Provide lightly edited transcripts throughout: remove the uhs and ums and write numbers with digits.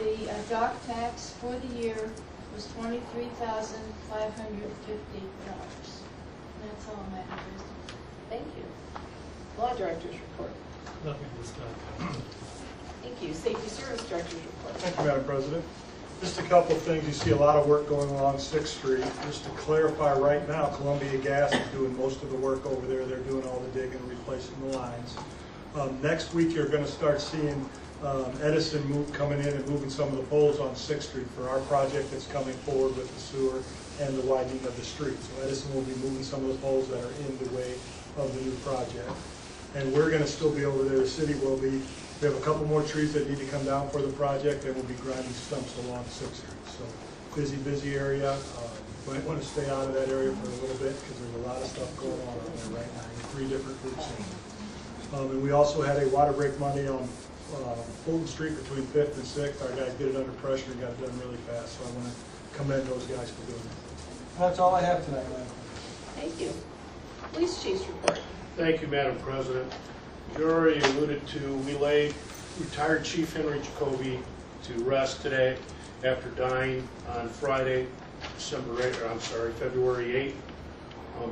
the dock tax for the year was $23,550. That's all, Madam President. Thank you. Law Director's report. Nothing this time. Thank you. Safety Service Director's report. Thank you, Madam President. Just a couple of things. You see a lot of work going along 6th Street. Just to clarify, right now, Columbia Gas is doing most of the work over there. They're doing all the digging and replacing the lines. Next week, you're going to start seeing Edison coming in and moving some of the poles on 6th Street for our project that's coming forward with the sewer and the widening of the street. So Edison will be moving some of the poles that are in the way of the new project. And we're going to still be over there. The city will be. We have a couple more trees that need to come down for the project, and we'll be grinding stumps along 6th Street. So busy area. You might want to stay out of that area for a little bit because there's a lot of stuff going on out there right now in 3 different groups. And we also had a water break Monday on Fulton Street between 5th and 6th. Our guys did it under pressure and got it done really fast. So I want to commend those guys for doing it. That's all I have tonight, Madam. Thank you. Police Chief's report. Thank you, Madam President. You already alluded to, we laid retired Chief Henry Jacoby to rest today after dying on Friday, February 8th.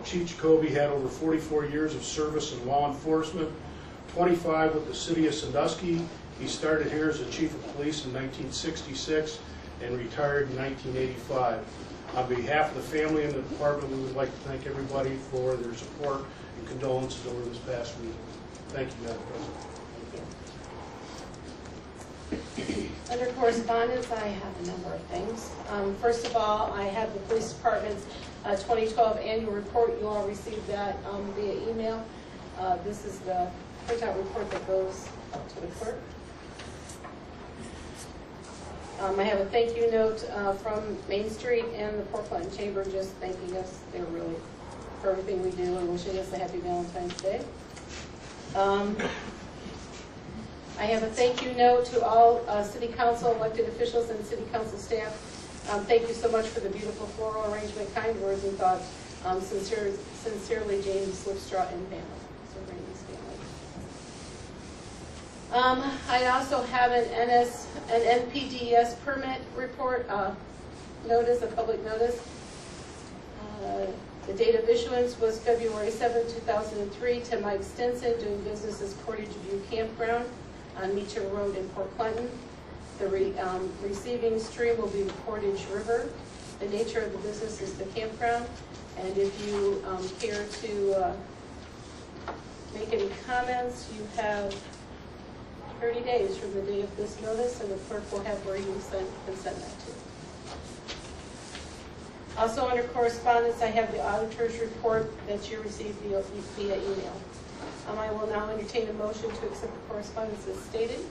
Chief Jacoby had over 44 years of service in law enforcement, 25 with the city of Sandusky. He started here as a chief of police in 1966 and retired in 1985. On behalf of the family and the department, we would like to thank everybody for their support and condolences over this past week. Thank you, Madam President. Under correspondence, I have a number of things. First of all, I have the police department's 2012 annual report. You all received that via email. This is the printout report that goes up to the clerk. I have a thank you note from Main Street and the Port Clinton Chamber just thanking us. They're really for everything we do and wishing us a happy Valentine's Day. I have a thank you note to all City Council elected officials and City Council staff. Thank you so much for the beautiful floral arrangement, kind words and thoughts. Sincerely, James Slipstraw and family. So Randy's family. I also have an NPDES permit report notice, a public notice. The date of issuance was February 7, 2003 to Mike Stinson, doing business as Portage View Campground on Meacham Road in Port Clinton. The receiving stream will be the Portage River. The nature of the business is the campground. And if you care to make any comments, you have 30 days from the date of this notice, and the clerk will have where you can send that to. Also under correspondence, I have the auditor's report that you received via email. I will now entertain a motion to accept the correspondence as stated.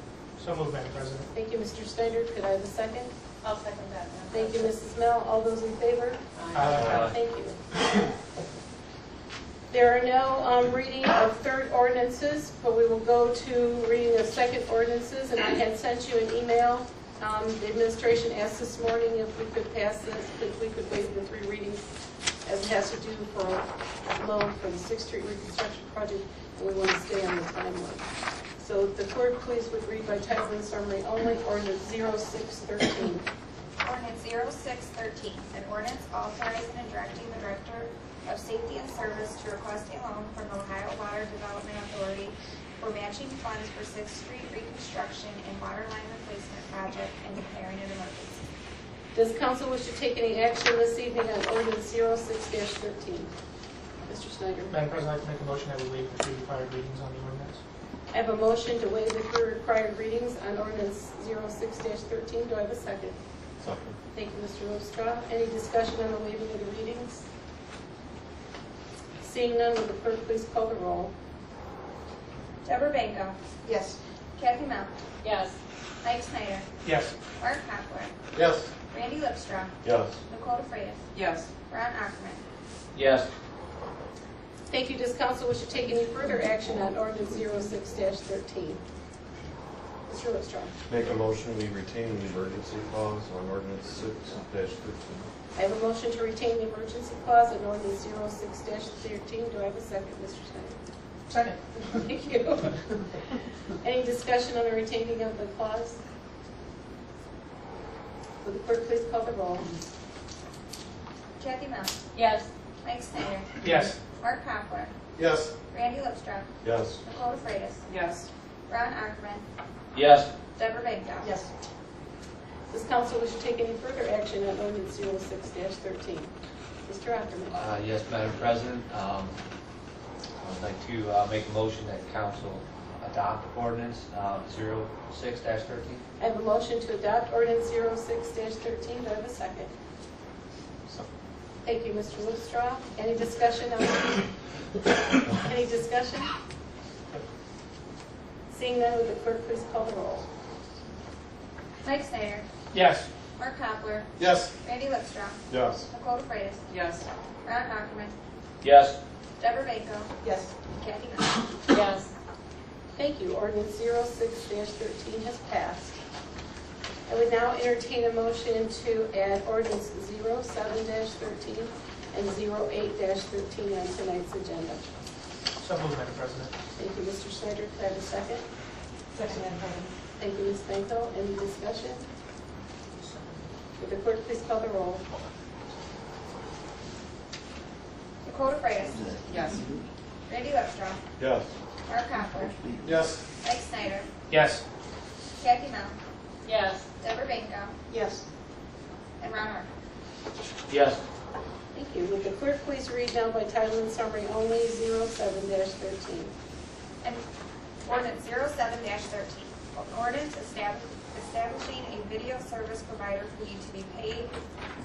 So moved, Madam President. Thank you, Mr. Snyder. Could I have a second? I'll second that. Thank you, Mrs. Mel. All those in favor? Aye. Thank you. There are no reading of third ordinances, but we will go to reading of second ordinances, and I had sent you an email. The administration asked this morning if we could pass this, if we could waive the 3 readings, as it has to do for a loan for the 6th Street reconstruction project, and we want to stay on the timeline. So if the clerk please would read by title and summary only, ordinance 0613. Ordinance 0613, an ordinance authorizing and directing the Director of Safety and Service to request a loan from the Ohio Water Development Authority for matching funds for 6th Street reconstruction and water line replacement project and declaring an emergency. Does council wish to take any action this evening on ordinance 06-13? Mr. Snyder. Madam President, I'd like to make a motion that we waive the 3 required readings on the ordinance. I have a motion to waive the 3 required readings on ordinance 06-13. Do I have a second? Second. Thank you, Mr. Lipstraw. Any discussion on the waiving of the readings? Seeing none, will the clerk please call the roll? Deborah Banko. Yes. Kathy Mel. Yes. Mike Snyder. Yes. Mark Hopler. Yes. Randy Lipstraw. Yes. Nicole DeFreitas. Yes. Ron Ackerman. Yes. Thank you. Does council wish to take any further action on ordinance 06-13? Mr. Lipstraw. Make a motion we retain the emergency clause on ordinance 6-13. I have a motion to retain the emergency clause on ordinance 06-13. Do I have a second, Mr. Snyder? Second. Thank you. Any discussion on the retaining of the clause? Will the clerk please call the roll? Kathy Mel, Yes. Mike Snyder, Yes. Mark Hopler, Yes. Randy Lipstra, Yes. Nicole DeFreitas, Yes. Ron Ackerman, Yes. Deborah Banko. Yes. Does council wish to take any further action on ordinance 06-13? Mr. Ackerman. Yes, Madam President, I'd like to make a motion that council adopt ordinance 06-13. I have a motion to adopt ordinance 06-13. Do I have a second? Thank you, Mr. Lipstra. Any discussion on any discussion? Seeing none, would the clerk please call the roll? Mike Snyder, Yes. Mark Hopler, Yes. Randy Lipstra, Yes. Nicole DeFreitas, Yes. Ron Ackerman, Yes. Deborah Banko, Yes. Kathy Mel. Yes. Thank you. Ordinance 06-13 has passed. I would now entertain a motion to add ordinance 07-13 and 08-13 on tonight's agenda. So moved, Madam President. Thank you, Mr. Snyder. Could I have a second? Second, Madam President. Thank you, Ms. Benko. Any discussion? Would the clerk please call the roll? Nicole DeFreitas, Yes. Randy Lipstra, Yes. Mark Hopler, Yes. Mike Snyder, Yes. Kathy Mel, Yes. Deborah Banko, Yes. and Ron Ackerman. Yes. Thank you. Would the clerk please read down by title and summary only 07-13? And ordinance 07-13, an ordinance establishing a video service provider fee to be paid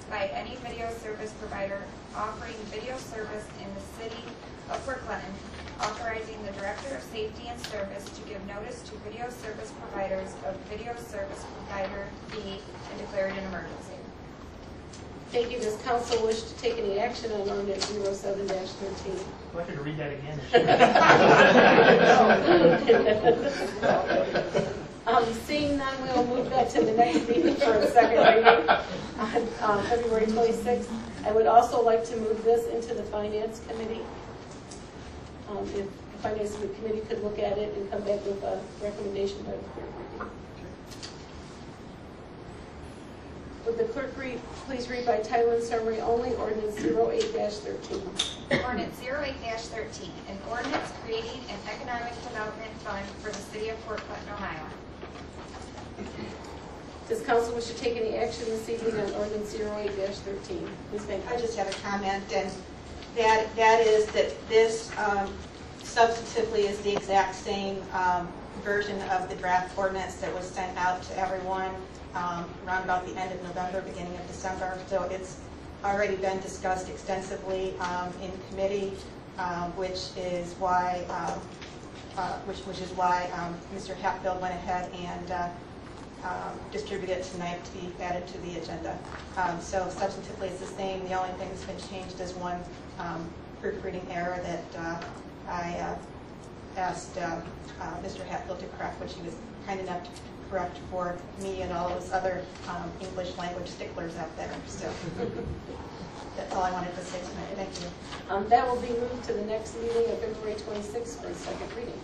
by any video service provider offering video service in the city of Fort Glenn, authorizing the Director of Safety and Service to give notice to video service providers of video service provider fee and declare it an emergency. Thank you. Does council wish to take any action on ordinance 07-13? I'd like you to read that again. Seeing none, we will move that to the next meeting for a second reading on February 26th. I would also like to move this into the Finance Committee. If the Finance Committee could look at it and come back with a recommendation by the third reading. Would the clerk please read by title and summary only ordinance 08-13? Ordinance 08-13, an ordinance creating an economic development fund for the city of Fort Clinton, Ohio. Does council wish to take any action this evening on ordinance 08-13? Ms. Banks. I just have a comment, and that is that this substantively is the exact same version of the draft ordinance that was sent out to everyone around about the end of November, beginning of December. So it's already been discussed extensively in committee, which is why Mr. Hatfield went ahead and distributed it tonight to be added to the agenda. So substantively it's the same. The only thing that's been changed is one proofreading error that I asked Mr. Hatfield to correct, which he was kind enough to correct for me and all those other English language sticklers out there. So that's all I wanted to say tonight. Thank you. That will be moved to the next meeting of February 26th for a second reading.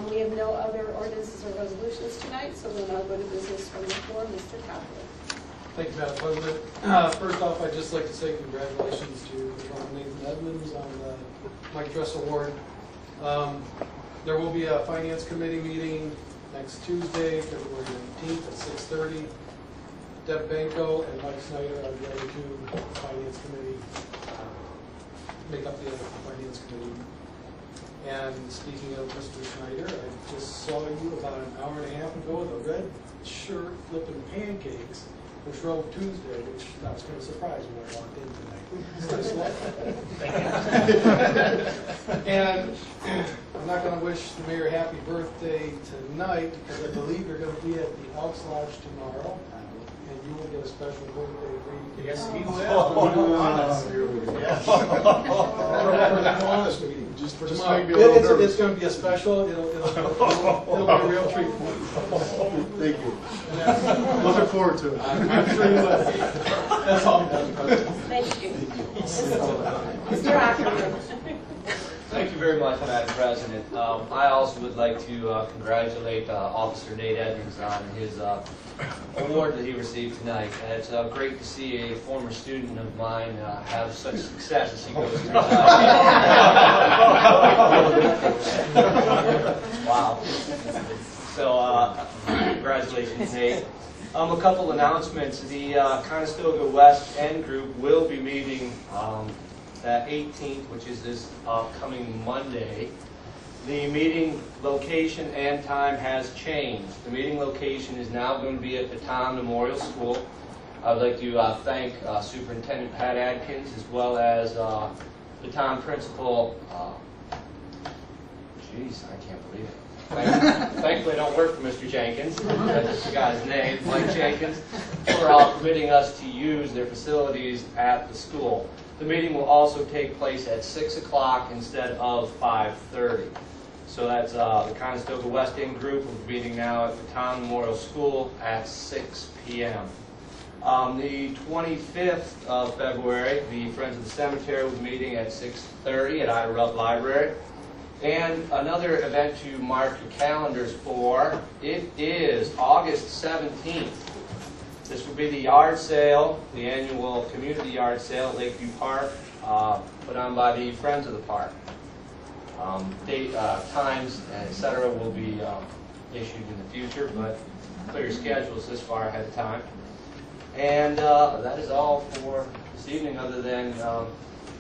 We have no other ordinances or resolutions tonight, so we'll now go to business from the floor. Mr. Copley. Thank you, Madam President. First off, I'd just like to say congratulations to Nathan Edmonds on the Mike Dress Award. There will be a Finance Committee meeting next Tuesday, February 19th at 6:30. Deb Banko and Mike Snyder are the other two Finance Committee, make up the Finance Committee. And speaking of Mr. Snyder, I just saw you about an hour and a half ago with a red shirt flipping pancakes for Shrove Tuesday, which I was kind of surprised when I walked in tonight. And I'm not going to wish the mayor happy birthday tonight because I believe you're going to be at the Elks Lodge tomorrow, and you will get a special birthday greeting. Yes, he will. It's going to be a special. It'll be a real treat for you. Thank you. Looking forward to it. I'm sure you will. That's all. Thank you. Mr. Ackerman. Thank you, you very much, Madam President. I also would like to congratulate Officer Nate Edmonds on his award that he received tonight. And it's great to see a former student of mine have such success as he goes through life. Wow. So, congratulations, Nate. A couple announcements. The Conestoga West End Group will be meeting that 18th, which is this coming Monday. The meeting location and time has changed. The meeting location is now going to be at the Tom Memorial School. I would like to thank Superintendent Pat Adkins as well as the Tom principal. Jeez, I can't believe it. Thankfully, I don't work for Mr. Jenkins. I just forgot his name, Mike Jenkins, for permitting us to use their facilities at the school. The meeting will also take place at 6 o'clock instead of 5:30. So that's the Conestoga West End Group will be meeting now at the Tom Memorial School at 6 p.m. The 25th of February, the Friends of the Cemetery will be meeting at 6:30 at Ida Rupp Library. And another event to mark your calendars for, it is August 17th. This will be the yard sale, the annual community yard sale at Lakeview Park, put on by the Friends of the Park. Date, times, etc. will be issued in the future, but clear your schedules this far ahead of time. And that is all for this evening, other than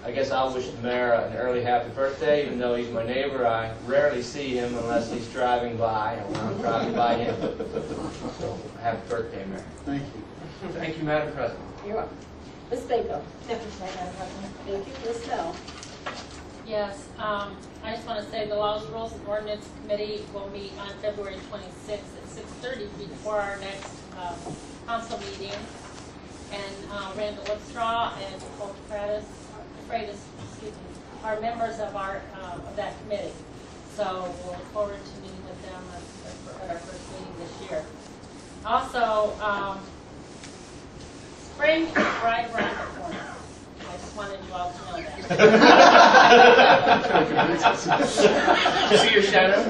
I guess I'll wish the mayor an early happy birthday. Even though he's my neighbor, I rarely see him unless he's driving by, or when I'm driving by him. So, happy birthday, Mayor. Thank you. Thank you, Madam President. You're welcome. Ms. Benko. Nothing tonight, Madam President. Thank you. Ms. Snell. Yes, I just want to say the Laws, Rules, and Ordinance Committee will meet on February 26th at 6:30 before our next council meeting. And Randall Lipstraw and Nicole Freitas, are members of our of that committee. So we'll look forward to meeting with them at our first meeting this year. Also, spring is right around the corner. I just wanted you all to know that. See your shadow?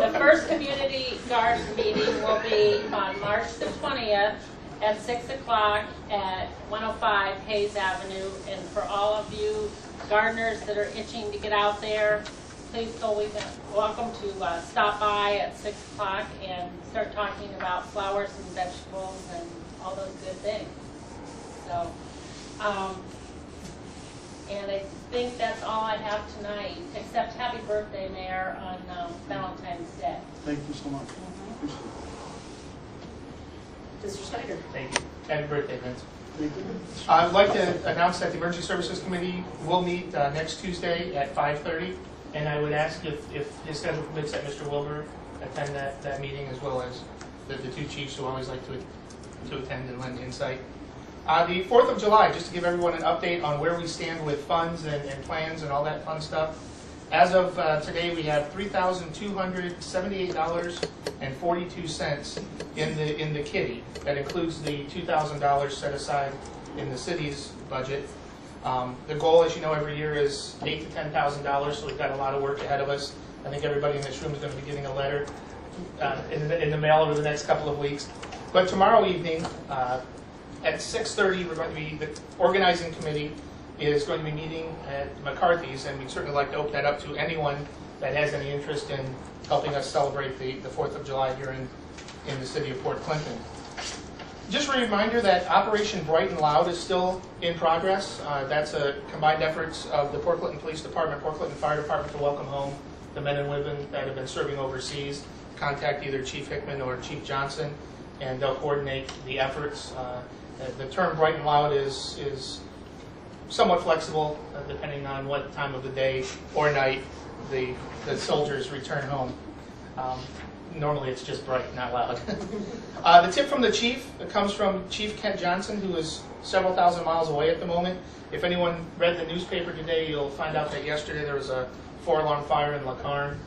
The first community garden meeting will be on March the 20th at 6 o'clock at 105 Hayes Avenue. And for all of you gardeners that are itching to get out there, please feel welcome to stop by at 6 o'clock and start talking about flowers and vegetables and all those good things. So, and I think that's all I have tonight, except happy birthday, Mayor, on Valentine's Day. Thank you so much. Mr. Schneider. Thank you. Happy birthday, Vince. Thank you. I'd like to announce that the Emergency Services Committee will meet next Tuesday at 5:30, and I would ask if his schedule permits that Mr. Wilbur attend that meeting, as well as the two chiefs who always like to attend and lend insight. The 4th of July, just to give everyone an update on where we stand with funds and plans and all that fun stuff. As of today, we have $3,278.42 in the kitty. That includes the $2,000 set aside in the city's budget. The goal, as you know, every year is $8,000 to $10,000, so we've got a lot of work ahead of us. I think everybody in this room is going to be getting a letter in the mail over the next couple of weeks. But tomorrow evening, at 6:30, we're going to be, the organizing committee is going to be meeting at McCarthy's, and we'd certainly like to open that up to anyone that has any interest in helping us celebrate the 4th of July here in the city of Port Clinton. Just a reminder that Operation Bright and Loud is still in progress. That's a combined efforts of the Port Clinton Police Department, Port Clinton Fire Department to welcome home the men and women that have been serving overseas. Contact either Chief Hickman or Chief Johnson, and they'll coordinate the efforts. The term Bright and Loud is somewhat flexible, depending on what time of the day or night the soldiers return home. Normally it's just bright, not loud. The tip from the chief comes from Chief Kent Johnson, who is several thousand miles away at the moment. If anyone read the newspaper today, you'll find out that yesterday there was a 4-alarm fire in Lacarne,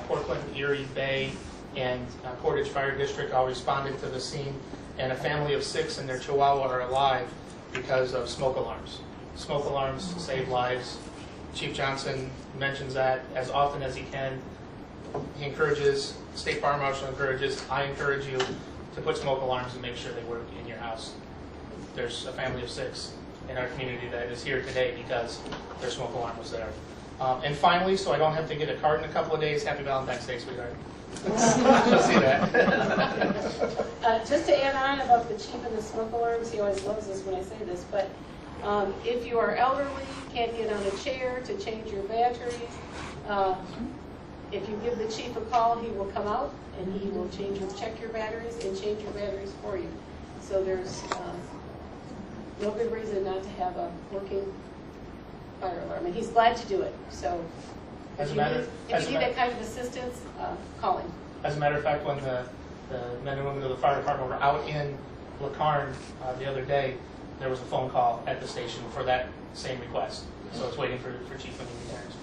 Port Clinton, Erie Bay, and Portage Fire District all responded to the scene, and a family of 6 and their chihuahua are alive because of smoke alarms. Smoke alarms save lives. Chief Johnson mentions that as often as he can. He encourages, State Fire Marshal encourages, I encourage you to put smoke alarms and make sure they work in your house. There's a family of 6 in our community that is here today because their smoke alarm was there. And finally, so I don't have to get a card in a couple of days, happy Valentine's Day, sweetheart. You'll see that. Just to add on about the chief and the smoke alarms, he always loves this when I say this, but if you are elderly, can't get on a chair to change your batteries, if you give the chief a call, he will come out and he will check your batteries and change your batteries for you. So there's no good reason not to have a working fire alarm, and he's glad to do it. So if you need that kind of assistance, call him. As a matter of fact, when the men and women of the fire department were out in Lacarne the other day, there was a phone call at the station for that same request. So it's waiting for Chief when he returns.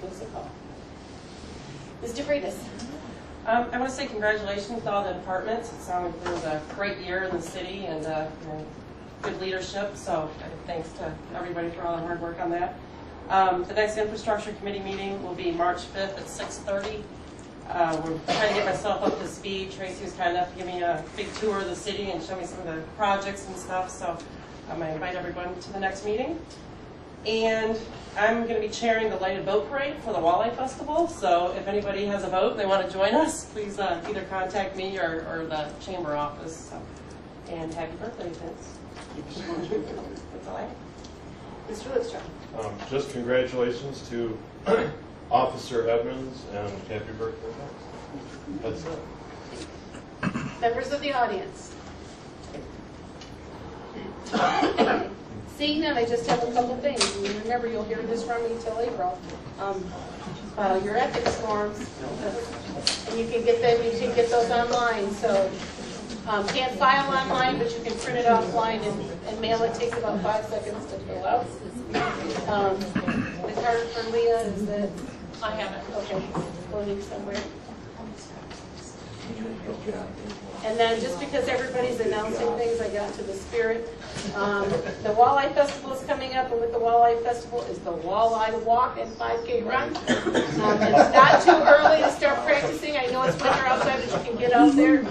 Give us a call. Mr. Freitas. I want to say congratulations to all the departments. It sounded like there was a great year in the city and good leadership. So thanks to everybody for all the hard work on that. The next infrastructure committee meeting will be March 5th at 6:30. We're trying to get myself up to speed. Tracy was kind enough to give me a big tour of the city and show me some of the projects and stuff. So I'm going to invite everyone to the next meeting. And I'm going to be chairing the Lighted Boat Parade for the Walleye Festival. So if anybody has a boat and they want to join us, please either contact me or the chamber office. So, and happy birthday, Vince. That's all I have. Mr. Lidstrom. Just congratulations to Officer Edmonds and happy birthday. That's it. Members of the audience. Seeing none, I just have a couple things. And remember, you'll hear this from me till April. Your ethics forms, and you can get them. You can get those online. So can't file online, but you can print it offline and mail it. Takes about 5 seconds to fill out. The card for Leah is that I have it. okay. Going somewhere. And then just because everybody's announcing things, I got to the spirit. The Walleye Festival is coming up, and with the Walleye Festival is the Walleye Walk and 5K Run. It's not too early to start practicing. I know it's winter outside, but you can get out there